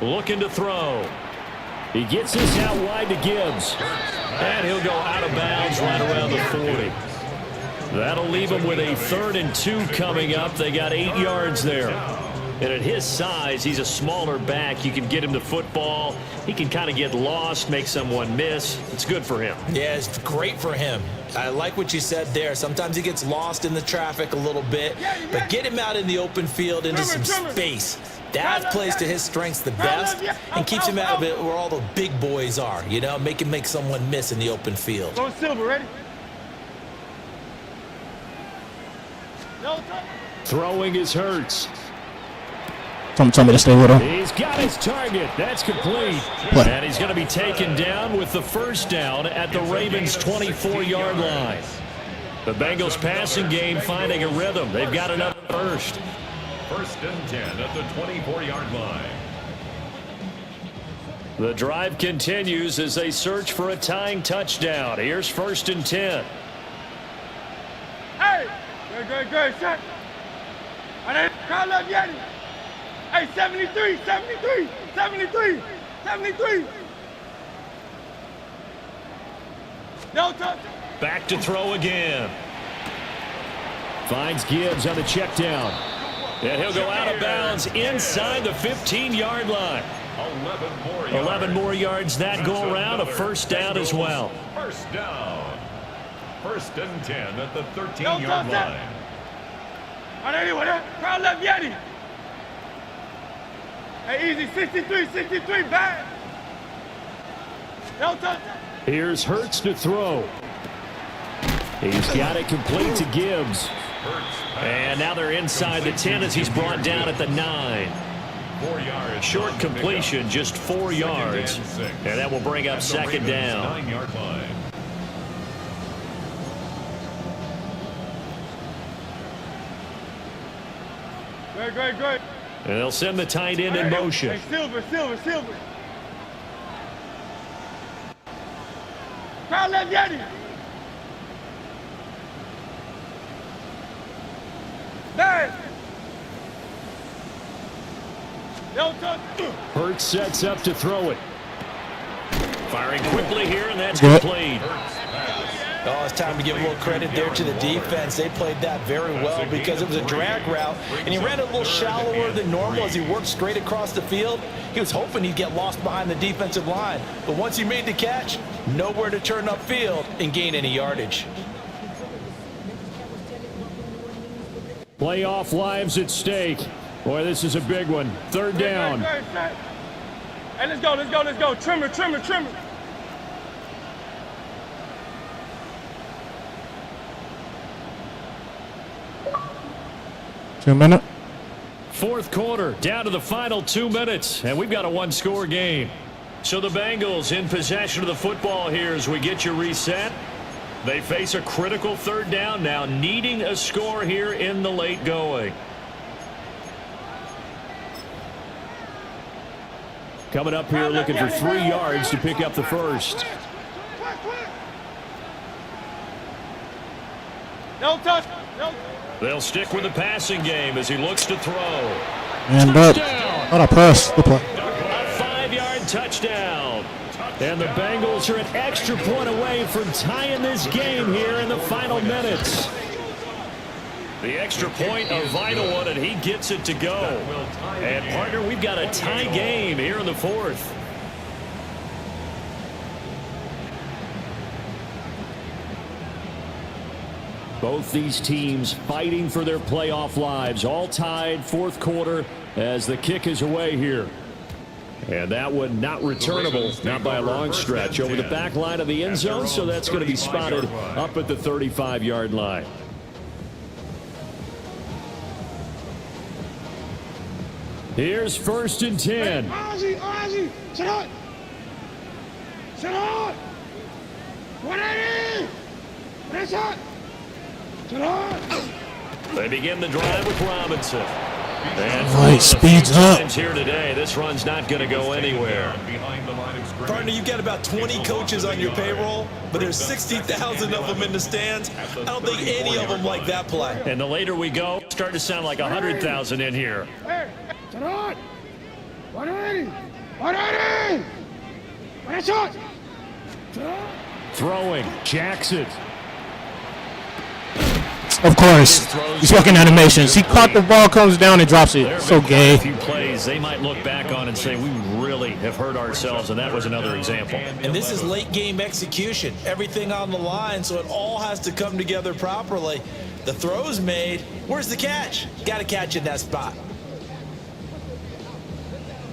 S3: Looking to throw. He gets this out wide to Gibbs. And he'll go out of bounds right around the 40. That'll leave him with a 3rd and 2 coming up. They got 8 yards there. And at his size, he's a smaller back. You can get him the football. He can kind of get lost, make someone miss. It's good for him.
S6: Yeah, it's great for him. I like what you said there. Sometimes he gets lost in the traffic a little bit, but get him out in the open field into some space. That plays to his strengths the best and keeps him out of it where all the big boys are, you know, make him make someone miss in the open field.
S1: Go Silver, ready?
S3: Throwing is Hurts.
S5: Tell me to stay with him.
S3: He's got his target. That's complete.
S5: Play.
S3: And he's going to be taken down with the first down at the Ravens' 24-yard line. The Bengals passing game finding a rhythm. They've got another first.
S4: 1st and 10 at the 24-yard line.
S3: The drive continues as they search for a tying touchdown. Here's 1st and 10.
S1: Hey! Good, shot. Crowd left Yeti. Hey, 73. No touch.
S3: Back to throw again. Finds Gibbs on the check down. And he'll go out of bounds inside the 15-yard line. 11 more yards that go around. A first down as well.
S4: First down. 1st and 10 at the 13-yard line.
S1: Crowd left Yeti. Hey, easy. 63, bad. No touch.
S3: Here's Hurts to throw. He's got it complete to Gibbs. And now they're inside the 10 as he's brought down at the 9.
S4: 4 yards.
S3: Short completion, just 4 yards. And that will bring up 2nd down.
S4: 9-yard line.
S1: Great.
S3: And they'll send the tight end in motion.
S1: Hey, Silver. Crowd left Yeti. Bad. No touch.
S3: Hurts sets up to throw it. Firing quickly here, and that's complete.
S6: Oh, it's time to give a little credit there to the defense. They played that very well because it was a drag route, and he ran it a little shallower than normal as he worked straight across the field. He was hoping he'd get lost behind the defensive line, but once he made the catch, nowhere to turn upfield and gain any yardage.
S3: Playoff lives at stake. Boy, this is a big one. 3rd down.
S1: Hey, let's go. Trimmer.
S5: 2 minutes.
S3: 4th quarter, down to the final 2 minutes, and we've got a 1-score game. So the Bengals in possession of the football here as we get you reset. They face a critical 3rd down now, needing a score here in the late going. Coming up here looking for 3 yards to pick up the first.
S1: No touch.
S3: They'll stick with the passing game as he looks to throw.
S5: And what a press. Good play.
S3: A 5-yard touchdown. And the Bengals are an extra point away from tying this game here in the final minutes. The extra point, a vital one, and he gets it to go. And, partner, we've got a tie game here in the 4th. Both these teams fighting for their playoff lives, all tied 4th quarter as the kick is away here. And that one not returnable, not by a long stretch, over the back line of the end zone, so that's going to be spotted up at the 35-yard line. Here's 1st and 10.
S1: Ozzy, sit on. 180. Press on.
S3: They begin the drive with Robinson. And
S5: it speeds up.
S3: Here today, this run's not going to go anywhere.
S6: Partner, you've got about 20 coaches on your payroll, but there's 60,000 of them in the stands. I don't think any of them like that play.
S3: And the later we go, it's starting to sound like 100,000 in here.
S1: Hey, turn on. 180. 180. One shot.
S3: Throwing, Jackson.
S5: Of course. He's fucking animations. He caught the ball, comes down, and drops it. So gay.
S3: A few plays they might look back on and say, we really have hurt ourselves, and that was another example.
S6: And this is late game execution. Everything on the line, so it all has to come together properly. The throw's made. Where's the catch? Got to catch in that spot.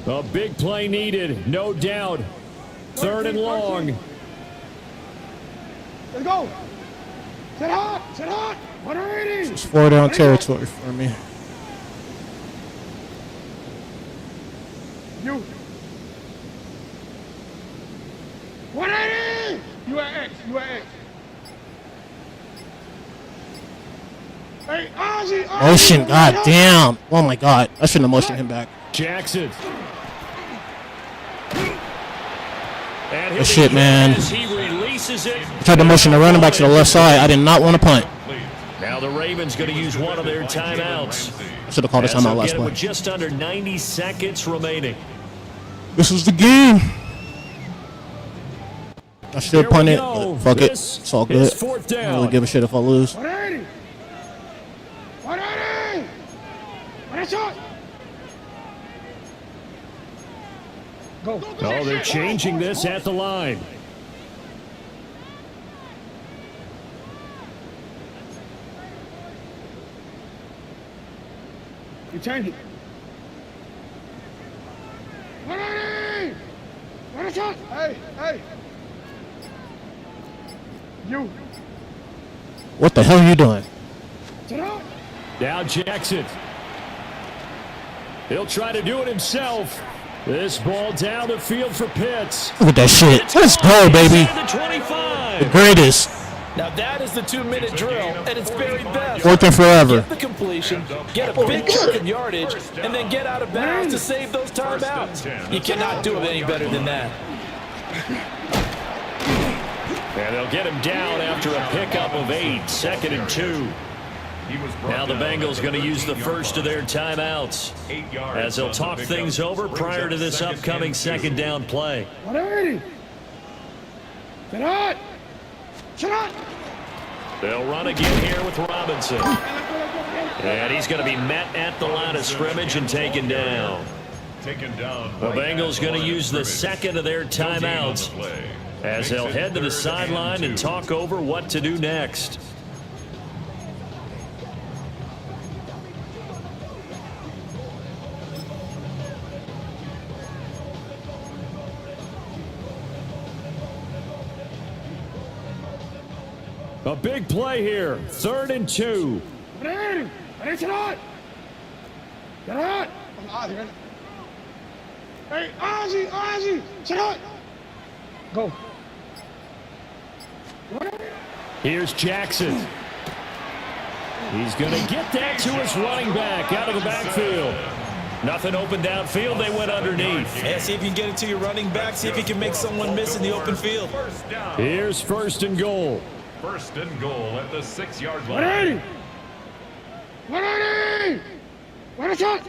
S3: A big play needed, no doubt. 3rd and long.
S1: Let's go. Sit hot. Sit hot. 180.
S5: It's 4 down territory for me.
S1: You. 180. You at X. You at X. Hey, Ozzy.
S5: Motion, god damn. Oh my god. I shouldn't have motioned him back.
S3: Jackson.
S5: Good shit, man.
S3: He releases it.
S5: I tried to motion the running back to the left side. I did not want to punt.
S3: Now the Ravens going to use one of their timeouts.
S5: I should have called a timeout last play.
S3: With just under 90 seconds remaining.
S5: This is the game. I should punt it, but fuck it. It's all good. I don't really give a shit if I lose.
S1: 180. 180. One shot. Go.
S3: Oh, they're changing this at the line.
S1: You change it. 180. One shot. Hey, hey. You.
S5: What the hell are you doing?
S1: Sit up.
S3: Now Jackson. He'll try to do it himself. This ball down the field for Pitts.
S5: Look at that shit. Let's go, baby. The greatest.
S6: Now that is the 2-minute drill, and it's very best.
S5: 4th and forever.
S6: Get the completion, get a big chunk of yardage, and then get out of bounds to save those timeouts. You cannot do it any better than that.
S3: And they'll get him down after a pickup of 8, 2nd and 2. Now the Bengals going to use the first of their timeouts as they'll talk things over prior to this upcoming 2nd down play.
S1: 180. Sit hot. Sit hot.
S3: They'll run again here with Robinson. And he's going to be met at the line of scrimmage and taken down. The Bengals going to use the 2nd of their timeouts as they'll head to the sideline and talk over what to do next. A big play here. 3rd and 2.
S1: Hey, sit hot. Sit hot. Hey, Ozzy. Sit hot. Go.
S3: Here's Jackson. He's going to get that to his running back out of the backfield. Nothing open downfield. They went underneath.
S6: Yeah, see if you can get it to your running back. See if you can make someone miss in the open field.
S3: Here's 1st and goal.
S4: 1st and goal at the 6-yard line.
S1: 180. 180. One shot.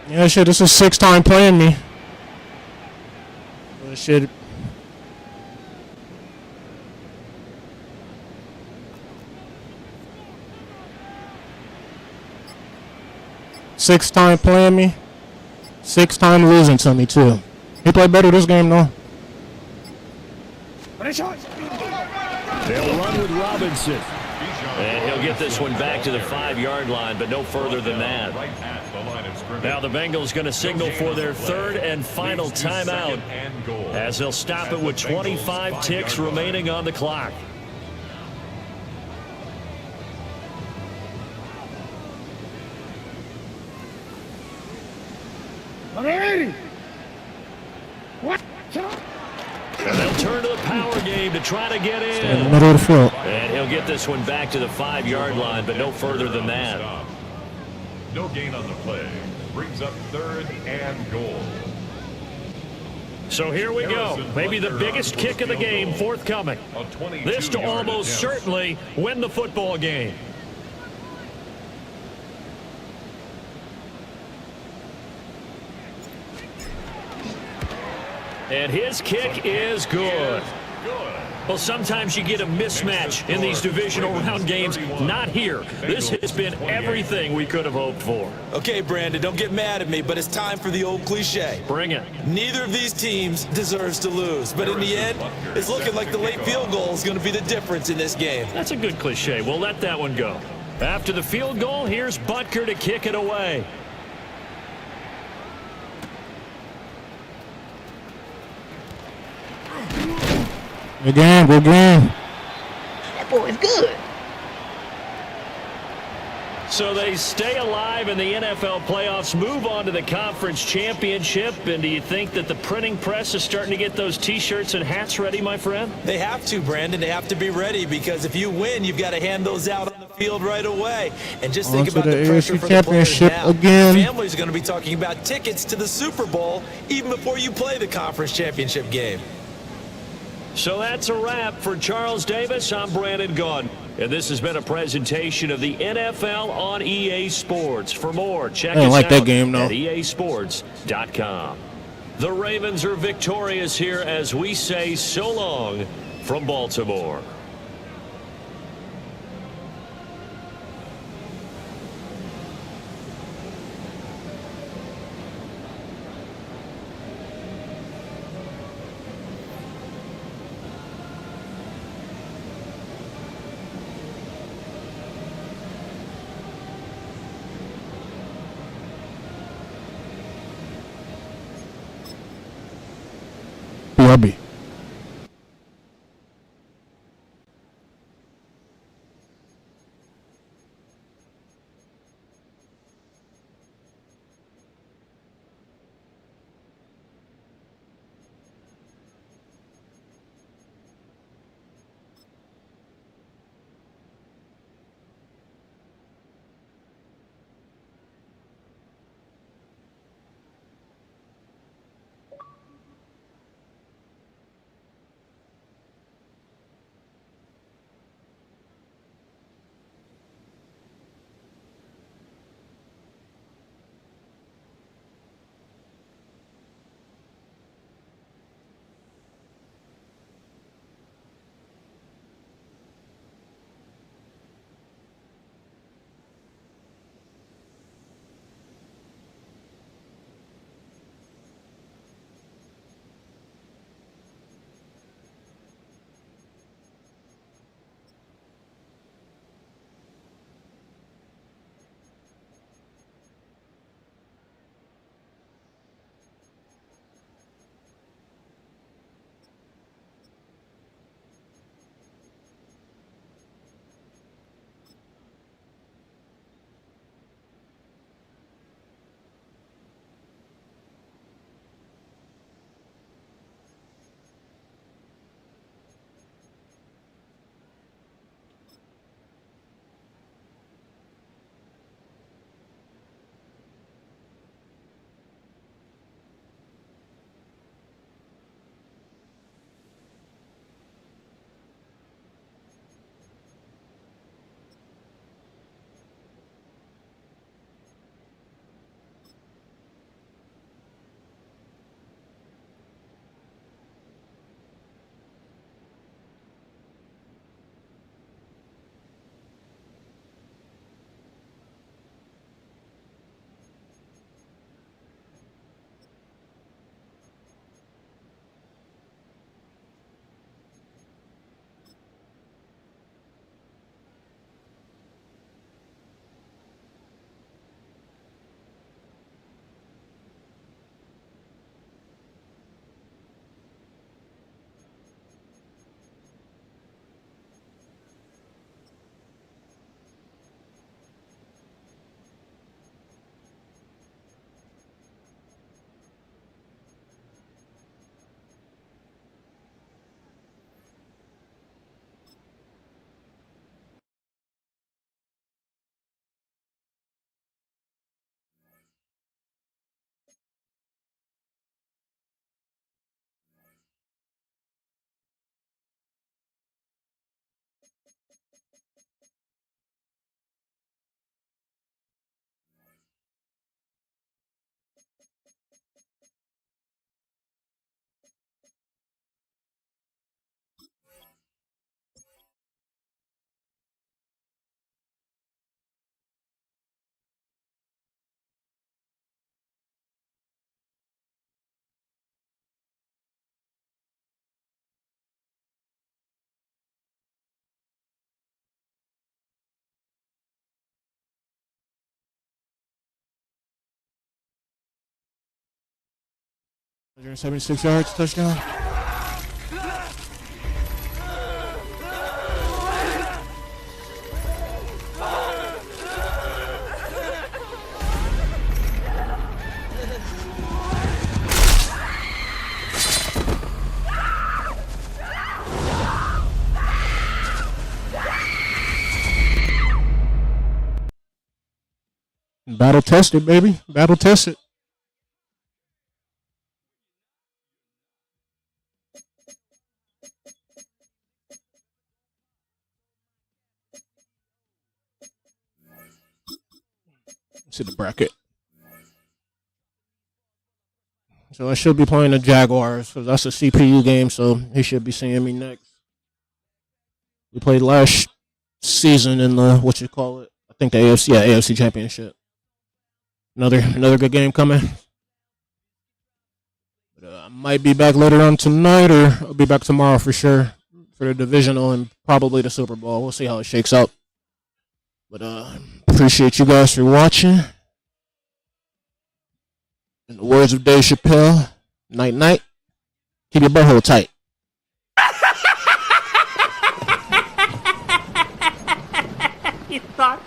S5: Yeah, shit, this is 6th time playing me. Shit. Sixth time playing me. 6th time losing to me, too. He played better this game, though.
S3: They'll run with Robinson. And he'll get this one back to the 5-yard line, but no further than that. Now the Bengals going to signal for their 3rd and final timeout as they'll stop it with 25 ticks remaining on the clock.
S1: What?
S3: And they'll turn to the power game to try to get in.
S5: In the middle of the field.
S3: And he'll get this one back to the 5-yard line, but no further than that.
S4: No gain on the play. Brings up 3rd and goal.
S3: So here we go. Maybe the biggest kick of the game forthcoming. This to almost certainly win the football game. And his kick is good. Well, sometimes you get a mismatch in these divisional round games. Not here. This has been everything we could have hoped for.
S6: Okay, Brandon, don't get mad at me, but it's time for the old cliche.
S3: Bring it.
S6: Neither of these teams deserves to lose, but in the end, it's looking like the late field goal is going to be the difference in this game.
S3: That's a good cliche. We'll let that one go. After the field goal, here's Butker to kick it away.
S5: Good game, good game.
S7: That boy's good.
S3: So they stay alive in the NFL playoffs, move on to the conference championship. And do you think that the printing press is starting to get those T-shirts and hats ready, my friend?
S6: They have to, Brandon. They have to be ready because if you win, you've got to hand those out on the field right away. And just think about the pressure for the players now. Families are going to be talking about tickets to the Super Bowl even before you play the conference championship game.
S3: So that's a wrap for Charles Davis. I'm Brandon Gaudin. And this has been a presentation of the NFL on EA Sports. For more, check us out at easports.com. The Ravens are victorious here as we say so long from Baltimore.
S5: BRB. 176 yards, touchdown. Battle tested, baby. Battle tested. Let's see the bracket. So I should be playing the Jaguars because that's a CPU game, so he should be seeing me next. We played last season in the I think the AFC Championship. Another good game coming. But, I might be back later on tonight, or I'll be back tomorrow for sure for the Divisional and probably the Super Bowl. We'll see how it shakes out. But appreciate you guys for watching. In the words of Dave Chappelle, night night. Keep your butthole tight.
S7: You thought?